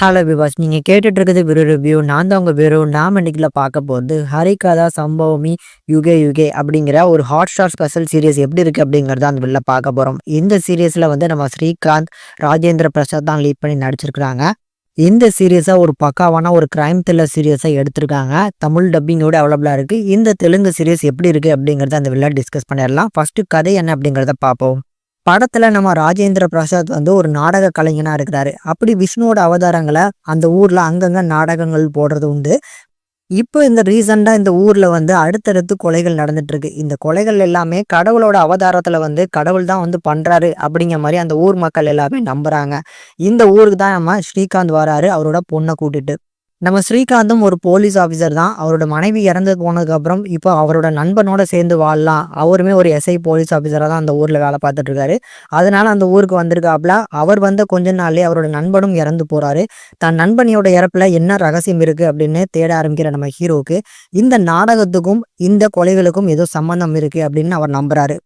Hello விவாஸ், நீங்கள் கேட்டுட்டு இருக்கிறது விரு ரிவ்யூ. நான் தான் உங்கள் விரு. நாம் இன்னைக்குள்ள பார்க்க போகிறது ஹரிகதா சம்பவமி யுகே யுகே அப்படிங்கிற ஒரு ஹாட் ஸ்டார் ஸ்பெஷல் சீரியஸ் எப்படி இருக்குது அப்படிங்கிறத அந்த வெளில பார்க்க போகிறோம். இந்த சீரியஸில் வந்து நம்ம ஸ்ரீகாந்த், ராஜேந்திர பிரசாத் தான் லீட் பண்ணி நடிச்சிருக்கிறாங்க. இந்த சீரியஸை ஒரு பக்காவான ஒரு கிரைம் த்ரில்லர் சீரியஸை எடுத்திருக்காங்க. தமிழ் டப்பிங்கோட அவைலபிளாக இருக்குது. இந்த தெலுங்கு சீரியஸ் எப்படி இருக்குது அப்படிங்கிறத அந்த வெளில டிஸ்கஸ் பண்ணிடலாம். ஃபஸ்ட்டு கதை என்ன அப்படிங்கிறத பார்ப்போம். படத்துல நம்ம ராஜேந்திர பிரசாத் வந்து ஒரு நாடக கலைஞனா இருக்கிறாரு. அப்படி விஷ்ணுவோட அவதாரங்களை அந்த ஊர்ல அங்கங்க நாடகங்கள் போடுறது உண்டு. இப்போ இந்த ரீசெண்டா இந்த ஊர்ல வந்து அடுத்தடுத்து கொலைகள் நடந்துட்டு இருக்கு. இந்த கொலைகள் எல்லாமே கடவுளோட அவதாரத்துல வந்து கடவுள் தான் வந்து பண்றாரு அப்படிங்கிற மாதிரி அந்த ஊர் மக்கள் எல்லாமே நம்புறாங்க. இந்த ஊருக்கு தான் நம்ம ஸ்ரீகாந்த் வராரு அவரோட பொண்ணை கூட்டிட்டு. நம்ம ஸ்ரீகாந்தும் ஒரு போலீஸ் ஆஃபீஸர் தான். அவரோட மனைவி இறந்து போனதுக்கப்புறம் இப்போ அவரோட நண்பனோட சேர்ந்து வாழலாம். அவருமே ஒரு எஸ்ஐ போலீஸ் ஆஃபீஸராக தான் அந்த ஊரில் வேலை பார்த்துட்டு இருக்காரு. அதனால அந்த ஊருக்கு வந்திருக்காப்புல. அவர் வந்த கொஞ்ச நாள்லேயே அவரோட நண்பனும் இறந்து போறாரு. தன் நண்பனியோட இறப்புல என்ன ரகசியம் இருக்கு அப்படின்னு தேட ஆரம்பிக்கிற நம்ம ஹீரோக்கு இந்த நாடகத்துக்கும் இந்த கொலைகளுக்கும் ஏதோ சம்பந்தம் இருக்கு அப்படின்னு அவர் நம்புறாரு.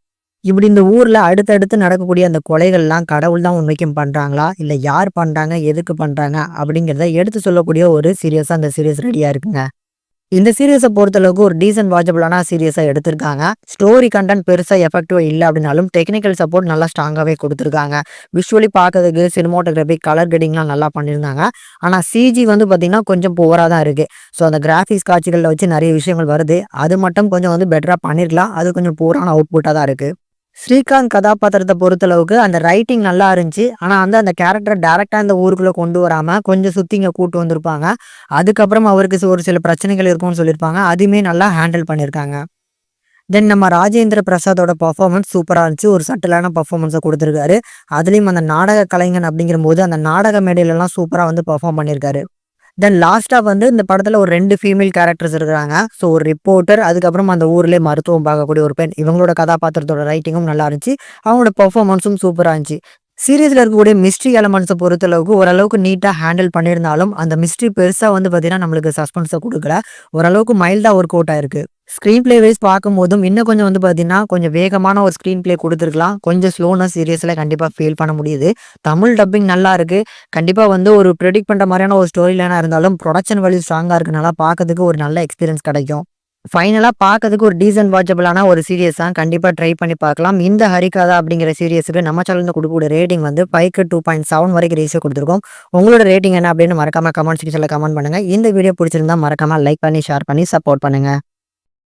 இப்படி இந்த ஊர்ல அடுத்தடுத்து நடக்கக்கூடிய அந்த கொலைகள்லாம் கடவுள் தான் உண்மைக்கும் பண்றாங்களா, இல்ல யார் பண்றாங்க, எதுக்கு பண்றாங்க அப்படிங்கிறத எடுத்து சொல்லக்கூடிய ஒரு சீரியஸா அந்த சீரியஸ் ரெடியா இருக்குங்க. இந்த சீரியஸை பொறுத்தளவுக்கு ஒரு டீசன்ட் வாட்சபிளான சீரியஸா எடுத்திருக்காங்க. ஸ்டோரி கண்டென்ட் பெருசா எஃபெக்டிவா இல்லை அப்படின்னாலும் டெக்னிக்கல் சப்போர்ட் நல்லா ஸ்ட்ராங்காவே கொடுத்துருக்காங்க. விஷுவலி பார்க்கறதுக்கு சினிமோட்டோகிராஃபி, கலர் கிரேடிங்லாம் நல்லா பண்ணியிருந்தாங்க. ஆனா சிஜி வந்து பாத்தீங்கன்னா கொஞ்சம் புவரா தான் இருக்கு. ஸோ அந்த கிராஃபிக்ஸ் காட்சிகளில் வச்சு நிறைய விஷயங்கள் வருது. அது மட்டும் கொஞ்சம் வந்து பெட்டரா பண்ணிருக்கலாம். அது கொஞ்சம் பூரான அவுட்புட்டா தான் இருக்கு. ஸ்ரீகாந்த் கதாபாத்திரத்தை பொறுத்தளவுக்கு அந்த ரைட்டிங் நல்லா இருந்துச்சு. ஆனா அந்த கேரக்டரை டைரக்டா இந்த ஊருக்குள்ள கொண்டு வராம கொஞ்சம் சுத்திங்க கூட்டு வந்திருப்பாங்க. அதுக்கப்புறம் அவருக்கு ஒரு சில பிரச்சனைகள் இருக்கும்னு சொல்லியிருப்பாங்க. அதுவுமே நல்லா ஹேண்டில் பண்ணியிருக்காங்க. தென் நம்ம ராஜேந்திர பிரசாதோட பர்ஃபார்மன்ஸ் சூப்பராக இருந்துச்சு. ஒரு சட்டிலான பர்ஃபார்மன்ஸை கொடுத்துருக்காரு. அதுலேயும் அந்த நாடக கலைஞன் அப்படிங்கிற போது அந்த நாடக மேடையிலலாம் சூப்பராக வந்து பர்ஃபார்ம் பண்ணியிருக்காரு. தென் லாஸ்டா வந்து இந்த படத்துல ஒரு 2 ஃபீமேல் கேரக்டர்ஸ் இருக்கிறாங்க. ஸோ ஒரு ரிப்போர்ட்டர், அதுக்கப்புறம் அந்த ஊர்லேயே மருத்துவம் பார்க்கக்கூடிய ஒரு பெண். இவங்களோட கதாபாத்திரத்தோட ரைட்டிங்கும் நல்லா இருந்துச்சு. அவங்களோட பெர்ஃபார்மன்ஸும் சூப்பராக இருந்துச்சு. சீரியஸ்ல இருக்கக்கூடிய மிஸ்ட்ரி எலமெண்ட்ஸை பொறுத்தளவுக்கு ஓரளவுக்கு நீட்டாக ஹேண்டில் பண்ணியிருந்தாலும் அந்த மிஸ்ட்ரி பெருசாக வந்து பார்த்தீங்கன்னா நம்மளுக்கு சஸ்பென்ஸை கொடுக்கல. ஓரளவுக்கு மைல்டாக ஒர்க் அவுட் ஆயிருக்கு. ஸ்க்ரீன் பிளே வைஸ் பார்க்கும்போதும் இன்னும் கொஞ்சம் வந்து பார்த்தீங்கன்னா கொஞ்சம் வேகமான ஒரு ஸ்க்ரீன் பிளே கொடுத்துருக்கலாம். கொஞ்சம் ஸ்லோனஸ் சீரியஸில் கண்டிப்பாக ஃபீல் பண்ண முடியுது. தமிழ் டப்பிங் நல்லா இருக்கு. கண்டிப்பாக வந்து ஒரு ப்ரெடிக்ட் பண்ணுற மாதிரியான ஒரு ஸ்டோரி லைனாக இருந்தாலும் ப்ரொடக்ஷன் வேல்யூ ஸ்ட்ராங்காக இருக்கனால பார்க்கறதுக்கு ஒரு நல்ல எக்ஸ்பீரியன்ஸ் கிடைக்கும். ஃபைனலாக பார்க்கறதுக்கு ஒரு டீசன்ட் வாட்சபிளான ஒரு சீரியஸ் தான். கண்டிப்பாக ட்ரை பண்ணி பார்க்கலாம். இந்த ஹரிகதா அப்படிங்கிற சீரியஸுக்கு நம்ம சேனலில் கொடுக்கக்கூடிய ரேட்டிங் வந்து 5க்கு 2.7 வரைக்கும் ரேஷியோ கொடுத்துருக்கோம். உங்களோட ரேட்டிங் என்ன அப்படின்னு மறக்காம கமெண்ட் செக்ஷனில் கமெண்ட் பண்ணுங்க. இந்த வீடியோ பிடிச்சிருந்தா மறக்காம லைக் பண்ணி ஷேர் பண்ணி சப்போர்ட் பண்ணுங்க.